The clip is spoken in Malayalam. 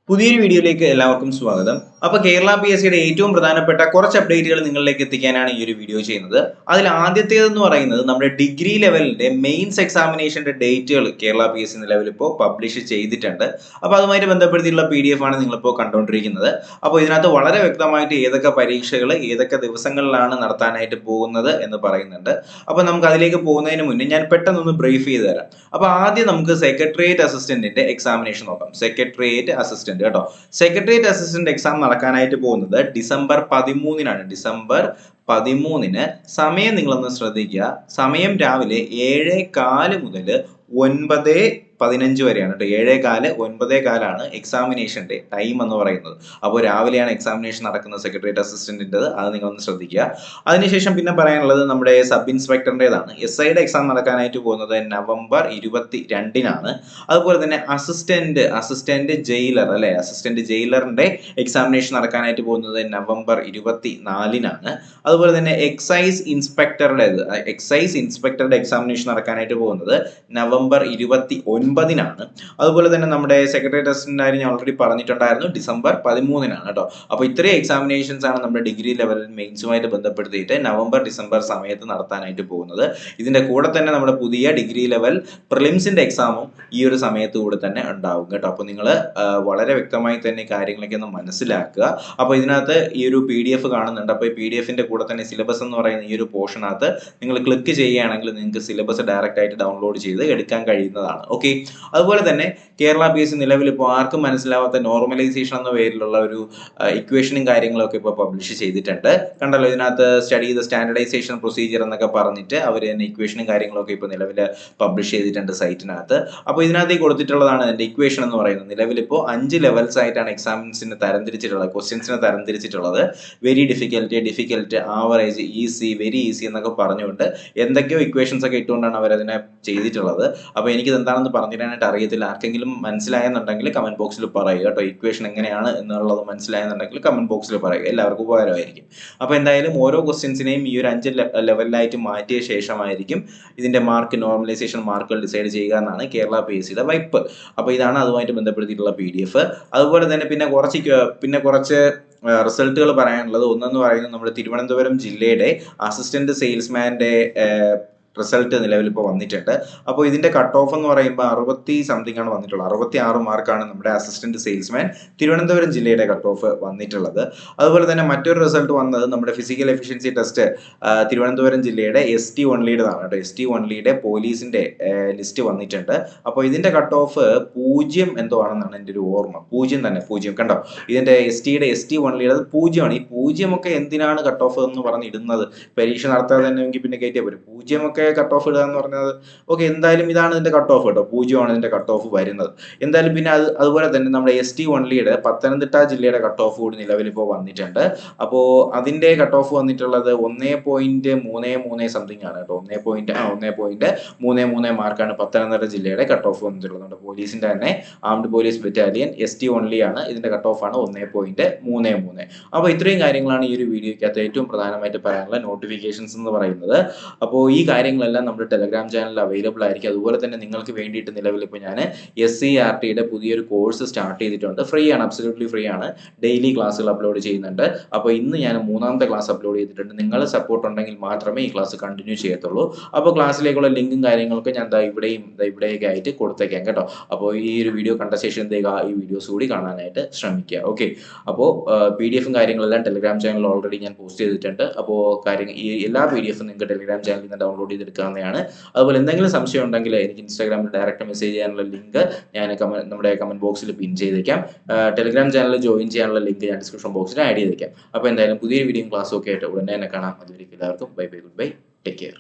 പുതിയൊരു വീഡിയോയിലേക്ക് എല്ലാവർക്കും സ്വാഗതം. അപ്പോൾ കേരള PSCയുടെ ഏറ്റവും പ്രധാനപ്പെട്ട കുറച്ച് അപ്ഡേറ്റുകൾ നിങ്ങളിലേക്ക് എത്തിക്കാനാണ് ഈ ഒരു വീഡിയോ ചെയ്യുന്നത്. അതിൽ ആദ്യത്തേതെന്ന് പറയുന്നത് നമ്മുടെ ഡിഗ്രി ലെവലിന്റെ മെയിൻസ് എക്സാമിനേഷന്റെ ഡേറ്റുകൾ കേരള PSC നിലവിൽ ഇപ്പോൾ പബ്ലിഷ് ചെയ്തിട്ടുണ്ട്. അപ്പോൾ അതുമായിട്ട് ബന്ധപ്പെടുത്തിയിട്ടുള്ള PDF ആണ് നിങ്ങളിപ്പോൾ കണ്ടുകൊണ്ടിരിക്കുന്നത്. അപ്പോൾ ഇതിനകത്ത് വളരെ വ്യക്തമായിട്ട് ഏതൊക്കെ പരീക്ഷകൾ ഏതൊക്കെ ദിവസങ്ങളിലാണ് നടത്താനായിട്ട് പോകുന്നത് എന്ന് പറയുന്നുണ്ട്. അപ്പോൾ നമുക്ക് അതിലേക്ക് പോകുന്നതിന് മുന്നേ ഞാൻ പെട്ടെന്നൊന്ന് ബ്രീഫ് ചെയ്ത് തരാം. അപ്പോൾ ആദ്യം നമുക്ക് സെക്രട്ടേറിയറ്റ് അസിസ്റ്റന്റിന്റെ എക്സാമിനേഷൻ നോക്കാം. സെക്രട്ടേറിയറ്റ് അസിസ്റ്റന്റ് കേട്ടോ. സെക്രട്ടേറിയറ്റ് അസിസ്റ്റന്റ് എക്സാം നടക്കാനായിട്ട് പോകുന്നത് ഡിസംബർ 13-നാണ്. ഡിസംബർ 13-ന് സമയം നിങ്ങളൊന്ന് ശ്രദ്ധിക്കുക. സമയം രാവിലെ 7:15 മുതൽ 9:15 വരെയാണ് കേട്ടോ. 7:15 9:15 എക്സാമിനേഷന്റെ ടൈം എന്ന് പറയുന്നത്. അപ്പോൾ രാവിലെയാണ് എക്സാമിനേഷൻ നടക്കുന്നത് സെക്രട്ടേറിയറ്റ് അസിസ്റ്റന്റിൻ്റെത്. അത് നിങ്ങളൊന്ന് ശ്രദ്ധിക്കുക. അതിനുശേഷം പിന്നെ പറയാനുള്ളത് നമ്മുടെ സബ് ഇൻസ്പെക്ടറിൻ്റെതാണ്. SIയുടെ എക്സാം നടക്കാനായിട്ട് പോകുന്നത് നവംബർ 22-നാണ്. അതുപോലെ തന്നെ അസിസ്റ്റന്റ് ജയിലർ അല്ലെ, അസിസ്റ്റന്റ് ജയിലറിന്റെ എക്സാമിനേഷൻ നടക്കാനായിട്ട് പോകുന്നത് നവംബർ 24-നാണ്. അതുപോലെ തന്നെ എക്സൈസ് ഇൻസ്പെക്ടറുടെ എക്സാമിനേഷൻ നടക്കാനായിട്ട് പോകുന്നത് നവംബർ 29-നാണ്. അതുപോലെ തന്നെ നമ്മുടെ സെക്രട്ടേറിയറ്റ് അസിസ്റ്റന്റ് ആയി ഞാൻ ഓൾറെഡി പറഞ്ഞിട്ടുണ്ടായിരുന്നു, ഡിസംബർ 13-നാണ് കേട്ടോ. അപ്പോൾ ഇത്രയും എക്സാമിനേഷൻസ് ആണ് നമ്മുടെ ഡിഗ്രി ലെവൽ മെയിൻസുമായിട്ട് ബന്ധപ്പെടുത്തിയിട്ട് നവംബർ ഡിസംബർ സമയത്ത് നടത്താനായിട്ട് പോകുന്നത്. ഇതിന്റെ കൂടെ തന്നെ നമ്മുടെ പുതിയ ഡിഗ്രി ലെവൽ പ്രിലിംസിന്റെ എക്സാമും ഈ ഒരു സമയത്ത് കൂടെ തന്നെ ഉണ്ടാവും കേട്ടോ. അപ്പോൾ നിങ്ങൾ വളരെ വ്യക്തമായി തന്നെ കാര്യങ്ങളൊക്കെ ഒന്ന് മനസ്സിലാക്കുക. അപ്പോൾ ഇതിനകത്ത് ഈ ഒരു PDF കാണുന്നുണ്ട്. അപ്പോൾ ഈ PDFന്റെ കൂടെ തന്നെ സിലബസ് എന്ന് പറയുന്ന ഈ ഒരു പോർഷനകത്ത് നിങ്ങൾ ക്ലിക്ക് ചെയ്യുകയാണെങ്കിൽ നിങ്ങൾക്ക് സിലബസ് ഡയറക്റ്റ് ആയിട്ട് ഡൗൺലോഡ് ചെയ്ത് എടുക്കാൻ കഴിയുന്നതാണ്. ഓക്കെ. അതുപോലെ തന്നെ കേരള PSC നിലവിൽ ഇപ്പോൾ ആർക്കും മനസ്സിലാവാത്ത നോർമലൈസേഷൻ എന്ന പേരിലുള്ള ഒരു ഇക്വേഷനും കാര്യങ്ങളൊക്കെ ഇപ്പോൾ പബ്ലിഷ് ചെയ്തിട്ടുണ്ട്. കണ്ടല്ലോ, ഇതിനകത്ത് സ്റ്റഡി ദ സ്റ്റാൻഡർഡൈസേഷൻ പ്രൊസീജിയർ എന്നൊക്കെ പറഞ്ഞിട്ട് അവർ തന്നെ ഇക്വേഷനും കാര്യങ്ങളൊക്കെ ഇപ്പോൾ നിലവിൽ പബ്ലിഷ് ചെയ്തിട്ടുണ്ട് സൈറ്റിനകത്ത്. അപ്പോൾ ഇതിനകത്ത് കൊടുത്തിട്ടുള്ളതാണ് അതിന്റെ ഇക്വേഷൻ എന്ന് പറയുന്നത്. നിലവിൽ ഇപ്പോൾ 5 ലെവൽസ് ആയിട്ടാണ് എക്സാമിൻസിന് തരംതിരിച്ചിട്ടുള്ളത്, ക്വസ്റ്റ്യൻസിനെ തരംതിരിച്ചിട്ടുള്ളത്. Very difficult, average, easy, very easy എന്നൊക്കെ പറഞ്ഞുകൊണ്ട് എന്തൊക്കെയോ ഇക്വേഷൻസ് ഒക്കെ ഇട്ടുകൊണ്ടാണ് അവരതിനെ ചെയ്തിട്ടുള്ളത്. അപ്പോൾ എനിക്കിത് എന്താണെന്ന് പറഞ്ഞു തരാനായിട്ട് അറിയത്തില്ല. ആർക്കെങ്കിലും മനസ്സിലായെന്നുണ്ടെങ്കിൽ കമന്റ് ബോക്സിൽ പറയുക കേട്ടോ. ഇക്വേഷൻ എങ്ങനെയാണ് എന്നുള്ളത് മനസ്സിലായെന്നുണ്ടെങ്കിൽ കമന്റ് ബോക്സിൽ പറയുക, എല്ലാവർക്കും ഉപകാരമായിരിക്കും. അപ്പോൾ എന്തായാലും ഓരോ ക്വസ്റ്റ്യൻസിനെയും ഈ ഒരു 5 ലെവലിലായിട്ട് മാറ്റിയ ശേഷമായിരിക്കും ഇതിന്റെ നോർമലൈസേഷൻ മാർക്കുകൾ ഡിസൈഡ് ചെയ്യുക എന്നാണ് കേരള PSCയുടെ വൈപ്പ്. അപ്പോൾ ഇതാണ് അതുമായിട്ട് ബന്ധപ്പെടുത്തിയിട്ടുള്ള PDF. അതുപോലെ തന്നെ പിന്നെ കുറച്ച് റിസൾട്ടുകൾ പറയാനുള്ളത്. ഒന്നെന്ന് പറയുന്നത് നമ്മുടെ തിരുവനന്തപുരം ജില്ലയുടെ അസിസ്റ്റന്റ് സെയിൽസ്മാന്റെ റിസൾട്ട് നിലവിൽ ഇപ്പോൾ വന്നിട്ടുണ്ട്. അപ്പോൾ ഇതിന്റെ കട്ട് ഓഫ് എന്ന് പറയുമ്പോൾ 60 സംതിങ് ആണ് വന്നിട്ടുള്ളത്. 66 മാർക്കാണ് നമ്മുടെ അസിസ്റ്റന്റ് സെയിൽസ്മാൻ തിരുവനന്തപുരം ജില്ലയുടെ കട്ട് ഓഫ് വന്നിട്ടുള്ളത്. അതുപോലെ തന്നെ മറ്റൊരു റിസൾട്ട് വന്നത് നമ്മുടെ ഫിസിക്കൽ എഫിഷ്യൻസി ടെസ്റ്റ് തിരുവനന്തപുരം ജില്ലയുടെ ST ഓൺലിയുടേതാണ് കേട്ടോ. ST ഓൺലിയുടെ പോലീസിന്റെ ലിസ്റ്റ് വന്നിട്ടുണ്ട്. അപ്പോൾ ഇതിന്റെ കട്ട് ഓഫ് 0 എന്തോ ആണെന്നാണ് എൻ്റെ ഒരു ഓർമ്മ. 0 കണ്ടോ. ഇതിന്റെ ST ഓൺലിയുടെ 0 ആണ്. ഈ 0 ഒക്കെ എന്തിനാണ് കട്ട് ഓഫ് എന്ന് പറഞ്ഞ് ഇടുന്നത്? പരീക്ഷ നടത്താതെ തന്നെ പിന്നെ കയറ്റിയാൽ പോരും. 0 ഒക്കെ കട്ട് ഓഫ് ഇടുക എന്ന് പറഞ്ഞത്. ഓക്കെ, എന്തായാലും ഇതാണ് ഇതിന്റെ കട്ട് ഓഫ് കേട്ടോ. 0 ആണ് ഇതിന്റെ കട്ട് ഓഫ് വരുന്നത്. എന്തായാലും പിന്നെ അതുപോലെ തന്നെ നമ്മുടെ ST ഓൺലിയുടെ പത്തനംതിട്ട ജില്ലയുടെ കട്ട് ഓഫ് കൂടി നിലവിൽ ഇപ്പോൾ വന്നിട്ടുണ്ട്. അപ്പോൾ അതിന്റെ കട്ട് ഓഫ് വന്നിട്ടുള്ളത് 1.33 സംതിങ് ആണ് കേട്ടോ. 1.33 മാർക്കാണ് പത്തനംതിട്ട ജില്ലയുടെ കട്ട് ഓഫ് വന്നിട്ടുള്ളത്. നമ്മുടെ പോലീസിന്റെ തന്നെ armed police battalion ST only ആണ്. ഇതിന്റെ കട്ട് ഓഫ് ആണ് 1.33. അപ്പോൾ ഇത്രയും കാര്യങ്ങളാണ് ഈ ഒരു വീഡിയോയ്ക്കകത്ത് ഏറ്റവും പ്രധാനമായിട്ട് പറയാനുള്ള നോട്ടിഫിക്കേഷൻസ് എന്ന് പറയുന്നത്. അപ്പോൾ ഈ കാര്യങ്ങളെല്ലാം നമ്മുടെ ടെലഗ്രാം ചാനലിൽ അവൈലബിൾ ആയിരിക്കും. അതുപോലെ തന്നെ നിങ്ങൾക്ക് വേണ്ടിയിട്ട് നിലവിൽ ഇപ്പോൾ ഞാൻ SCERTയുടെ പുതിയൊരു കോഴ്സ് സ്റ്റാർട്ട് ചെയ്തിട്ടുണ്ട്. ഫ്രീ ആണ്, അബ്സല്യൂട്ട്ലി ഫ്രീ ആണ്. ഡെയിലി ക്ലാസ്സുകൾ അപ്ലോഡ് ചെയ്യുന്നുണ്ട്. അപ്പോൾ ഇന്ന് ഞാൻ 3ാമത്തെ ക്ലാസ് അപ്ലോഡ് ചെയ്തിട്ടുണ്ട്. നിങ്ങളുടെ സപ്പോർട്ട് ഉണ്ടെങ്കിൽ മാത്രമേ ഈ ക്ലാസ് കണ്ടിന്യൂ ചെയ്യത്തുള്ളൂ. അപ്പോൾ ക്ലാസ്സിലേക്കുള്ള ലിങ്കും കാര്യങ്ങളൊക്കെ ഞാൻ ഇവിടെയൊക്കെ ആയിട്ട് കൊടുത്തേക്കാം കേട്ടോ. അപ്പോൾ ഈ ഒരു വീഡിയോ കണ്ട ശേഷം ഈ വീഡിയോസ് കൂടി കാണാനായിട്ട് ശ്രമിക്കുക. ഓക്കെ. അപ്പോൾ PDF കാര്യങ്ങളെല്ലാം ടെലഗ്രാം ചാനലിൽ ഓൾറെഡി ഞാൻ പോസ്റ്റ് ചെയ്തിട്ടുണ്ട്. അപ്പോൾ ഈ എല്ലാ PDF നിങ്ങൾക്ക് ടെലഗ്രാം ചാനലിൽ നിന്ന് ഡൗൺലോഡ് ചെയ്തെടുക്കാവുന്നതാണ്. അതുപോലെ എന്തെങ്കിലും സംശയം ഉണ്ടെങ്കിൽ എനിക്ക് ഇൻസ്റ്റാഗ്രാമിൽ ഡയറക്റ്റ് മെസ്സേജ് ചെയ്യാനുള്ള ലിങ്ക് ഞാൻ നമ്മുടെ കമന്റ് ബോക്സിൽ പിൻ ചെയ്തേക്കാം. ടെലഗ്രാം ചാനൽ ജോയിൻ ചെയ്യാനുള്ള ലിങ്ക് ഞാൻ ഡിസ്ക്രിപ്ഷൻ ബോക്സിൽ ആഡ് ചെയ്തേക്കാം. അപ്പോൾ എന്തായാലും പുതിയൊരു വീഡിയോയും ക്ലാസ്സും ഒക്കെ ആയിട്ട് ഉടനെ തന്നെ കാണാം. അതുവരെയും എല്ലാവർക്കും bye, good bye, take care.